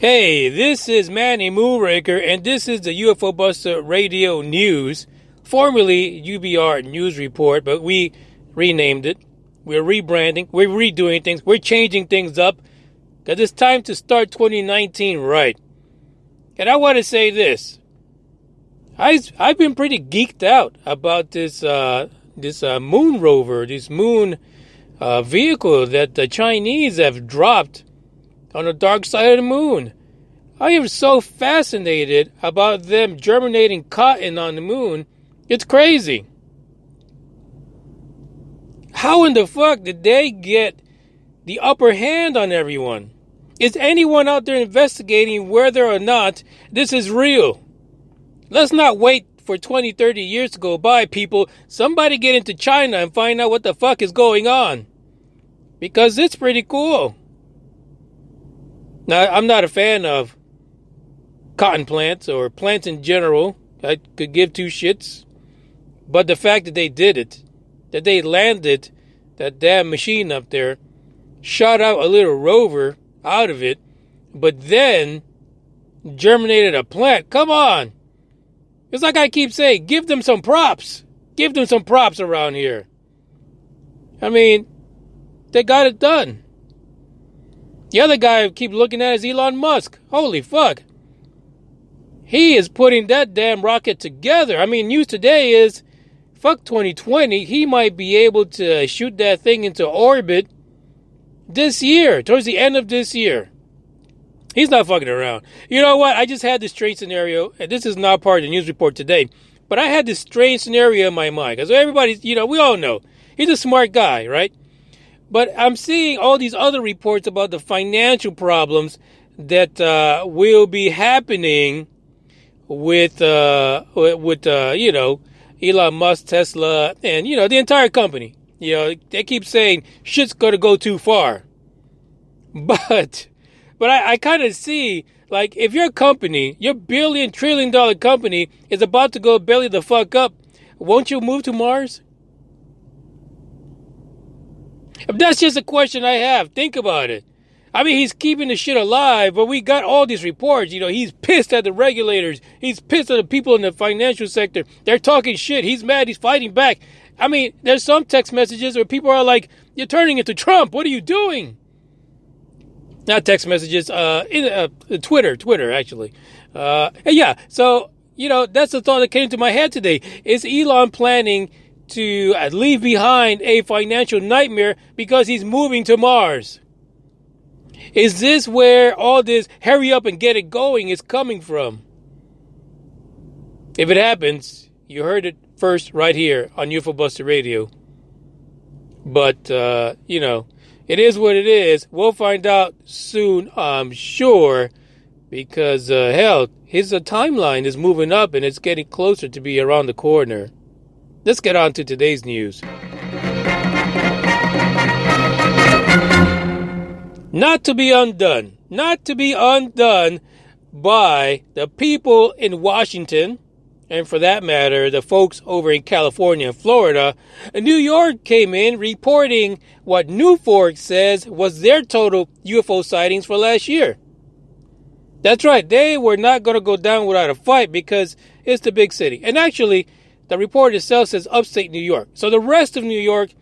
Hey, this is Manny Moonraker, and this is the UFO Buster Radio News, formerly UBR News Report, but we renamed it. We're rebranding, we're redoing things, we're changing things up, because it's time to start 2019 right. And I want to say this. I've been pretty geeked out about this moon rover, this moon vehicle that the Chinese have dropped on the dark side of the moon. I am so fascinated about them germinating cotton on the moon. It's crazy. How in the fuck did they get the upper hand on everyone? Is anyone out there investigating whether or not this is real? Let's not wait for 20, 30 years to go by, people. Somebody get into China and find out what the fuck is going on. Because it's pretty cool. Now, I'm not a fan of cotton plants or plants in general. I could give two shits. But the fact that they did it, that they landed that damn machine up there, shot out a little rover out of it, but then germinated a plant. Come on. It's like I keep saying, give them some props. Give them some props around here. I mean, they got it done. The other guy I keep looking at is Elon Musk. Holy fuck. He is putting that damn rocket together. I mean, news today is, fuck 2020, he might be able to shoot that thing into orbit this year, towards the end of this year. He's not fucking around. You know what? I just had this strange scenario, and this is not part of the news report today, but I had this strange scenario in my mind. Because everybody's, we all know, he's a smart guy, right? But I'm seeing all these other reports about the financial problems that will be happening with Elon Musk, Tesla, and, the entire company. They keep saying shit's going to go too far. But I kind of see, like, if your company, your $1 trillion company is about to go belly the fuck up, won't you move to Mars? That's just a question I have. Think about it. I mean, he's keeping the shit alive, but we got all these reports. He's pissed at the regulators. He's pissed at the people in the financial sector. They're talking shit. He's mad. He's fighting back. I mean, there's some text messages where people are like, you're turning into Trump. What are you doing? Not text messages, Twitter, actually. Yeah, so, that's the thought that came to my head today. Is Elon planning to leave behind a financial nightmare because he's moving to Mars? Is this where all this hurry up and get it going is coming from? If it happens, you heard it first right here on UFO Buster Radio. But, it is what it is. We'll find out soon, I'm sure, because, his timeline is moving up and it's getting closer to be around the corner. Let's get on to today's news. Not to be undone by the people in Washington, and for that matter, the folks over in California and Florida. New York came in reporting what New Fork says was their total UFO sightings for last year. That's right, they were not going to go down without a fight because it's the big city. And actually, the report itself says upstate New York. So the rest of New York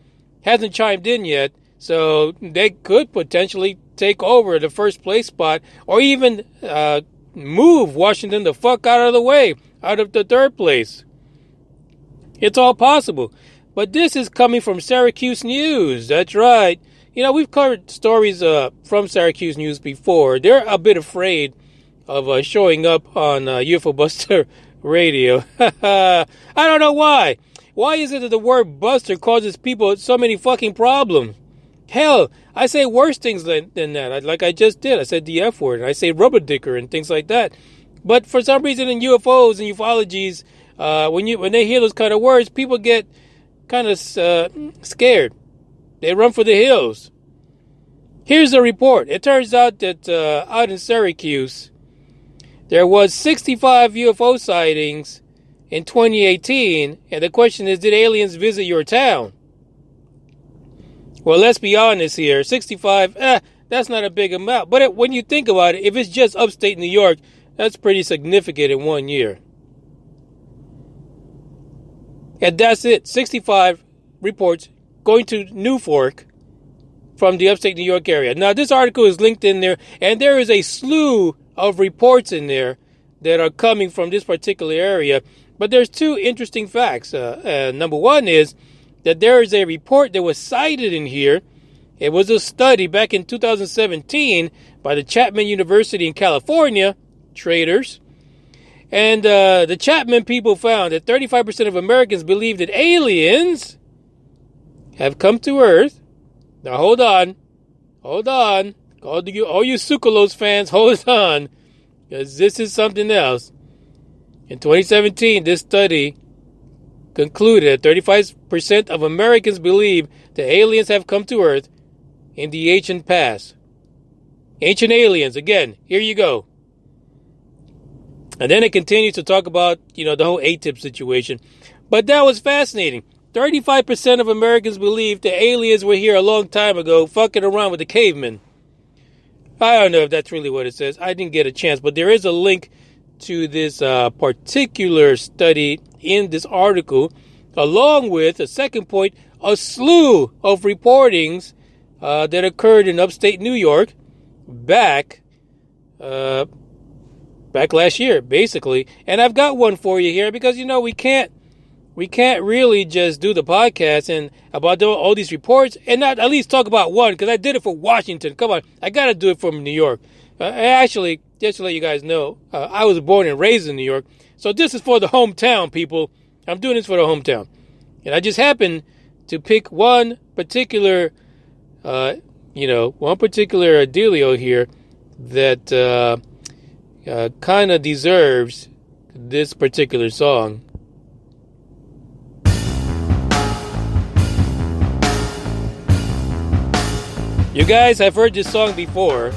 hasn't chimed in yet. So they could potentially take over the first place spot or even move Washington the fuck out of the way, out of the third place. It's all possible. But this is coming from Syracuse News. That's right. We've covered stories from Syracuse News before. They're a bit afraid of showing up on UFO Buster Radio. I don't know why. Why is it that the word buster causes people so many fucking problems? Hell, I say worse things than that. Like I just did. I said the F word. I say rubber dicker and things like that. But for some reason in UFOs and ufologies, when they hear those kind of words, people get kind of scared. They run for the hills. Here's the report. It turns out that out in Syracuse, there was 65 UFO sightings in 2018. And the question is, did aliens visit your town? Well, let's be honest here. 65, that's not a big amount. But when you think about it, if it's just upstate New York, that's pretty significant in 1 year. And that's it. 65 reports going to New Fork from the upstate New York area. Now, this article is linked in there, and there is a slew of reports in there that are coming from this particular area. But there's two interesting facts. Number one is that there is a report that was cited in here. It was a study back in 2017 by the Chapman University in California, traders. And the Chapman people found that 35% of Americans believe that aliens have come to Earth. Now, hold on. All you Sukalos fans, hold on. Because this is something else. In 2017, this study concluded that 35% of Americans believe that aliens have come to Earth in the ancient past. Ancient aliens, again, here you go. And then it continues to talk about, the whole ATIP situation. But that was fascinating. 35% of Americans believe the aliens were here a long time ago, fucking around with the cavemen. I don't know if that's really what it says. I didn't get a chance, but there is a link to this particular study in this article, along with, a second point, a slew of reportings that occurred in upstate New York back last year, basically. And I've got one for you here because, we can't really just do the podcast and about all these reports and not at least talk about one, because I did it for Washington. Come on, I got to do it from New York. Actually, just to let you guys know, I was born and raised in New York. So this is for the hometown, people. I'm doing this for the hometown. And I just happened to pick one particular, dealio here that kind of deserves this particular song. You guys have heard this song before.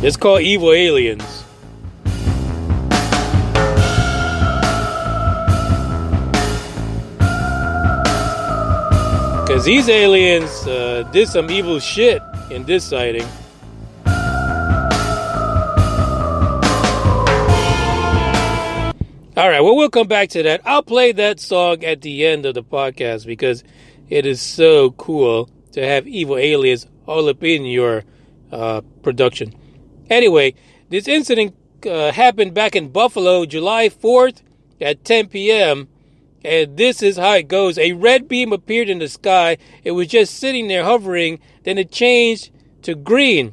It's called Evil Aliens. Because these aliens did some evil shit in this sighting. Alright, well, we'll come back to that. I'll play that song at the end of the podcast because it is so cool to have evil aliens all up in your production. Anyway, this incident happened back in Buffalo, July 4th at 10 p.m., and this is how it goes. A red beam appeared in the sky. It was just sitting there hovering. Then it changed to green.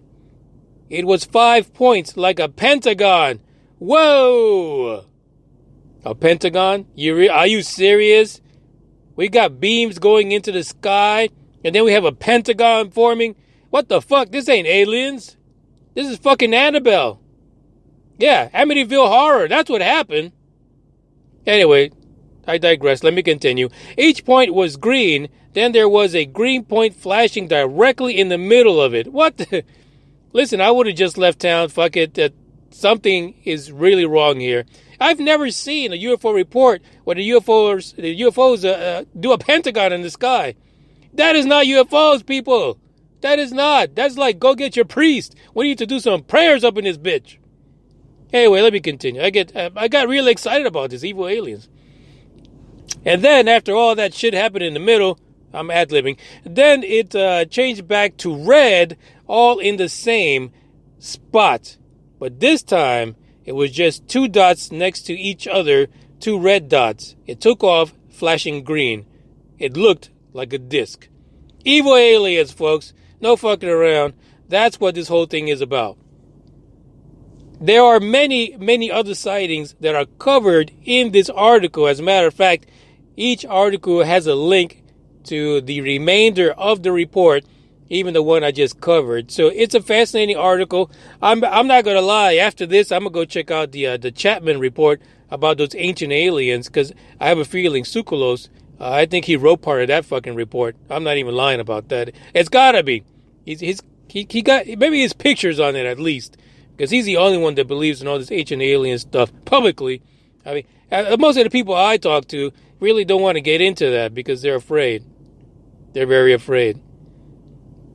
It was 5 points like a pentagon. Whoa! A pentagon? Are you serious? We got beams going into the sky, and then we have a pentagon forming? What the fuck? This ain't aliens. This is fucking Annabelle. Yeah, Amityville Horror. That's what happened. Anyway, I digress. Let me continue. Each point was green. Then there was a green point flashing directly in the middle of it. What the? Listen, I would have just left town. Fuck it. Something is really wrong here. I've never seen a UFO report where the UFOs do a pentagon in the sky. That is not UFOs, people. That is not. That's like, go get your priest. We need to do some prayers up in this bitch. Anyway, let me continue. I got really excited about this evil aliens. And then after all that shit happened in the middle, I'm ad-libbing, then it changed back to red, all in the same spot. But this time, it was just two dots next to each other, two red dots. It took off, flashing green. It looked like a disc. Evil aliens, folks. No fucking around. That's what this whole thing is about. There are many, many other sightings that are covered in this article. As a matter of fact, each article has a link to the remainder of the report, even the one I just covered. So it's a fascinating article. I'm not going to lie. After this, I'm going to go check out the Chapman report about those ancient aliens, because I have a feeling Tsoukalos, I think he wrote part of that fucking report. I'm not even lying about that. It's got to be. He got maybe his pictures on it at least, because he's the only one that believes in all this ancient alien stuff publicly. I mean, most of the people I talk to really don't want to get into that because they're afraid. They're very afraid.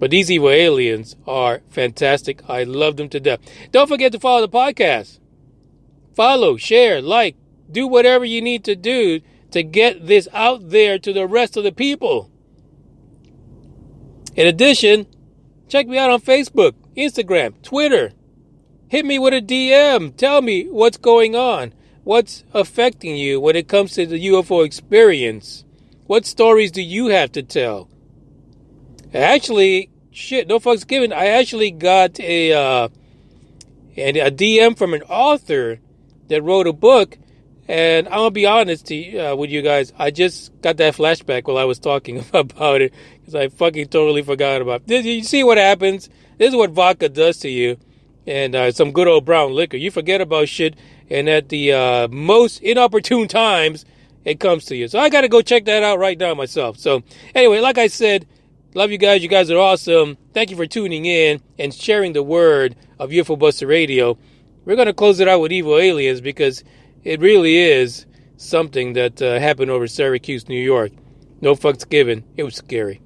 But these evil aliens are fantastic. I love them to death. Don't forget to follow the podcast. Follow, share, like, do whatever you need to do to get this out there to the rest of the people. In addition, check me out on Facebook, Instagram, Twitter. Hit me with a DM. Tell me what's going on. What's affecting you when it comes to the UFO experience? What stories do you have to tell? Actually, no fucks given. I actually got a DM from an author that wrote a book, and I'm gonna be honest with you guys. I just got that flashback while I was talking about it because I fucking totally forgot about it. You see what happens? This is what vodka does to you, and some good old brown liquor. You forget about shit, and at the most inopportune times, it comes to you. So I got to go check that out right now myself. So anyway, like I said, love you guys. You guys are awesome. Thank you for tuning in and sharing the word of UFO Buster Radio. We're going to close it out with evil aliens because it really is something that happened over Syracuse, New York. No fucks given. It was scary.